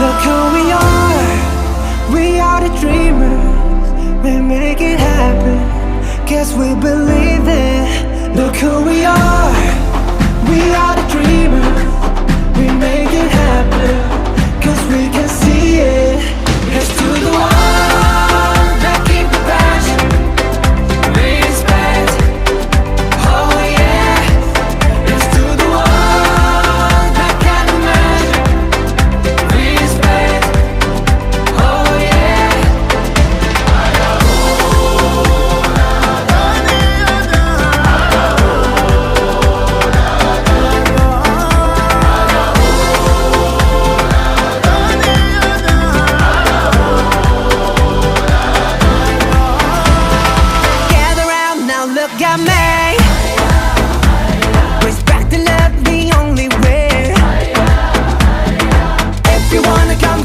Look who we are the dreamers. We make it happen, guess we believe it. Look who we are the dreamers. We make it happen, cause we can see it. Here's to the one that keep the passion, respect, oh yeah. Here's to the one that can imagine, respect, oh yeah. Gather round now, look at me. Respect and love the only way. If you wanna come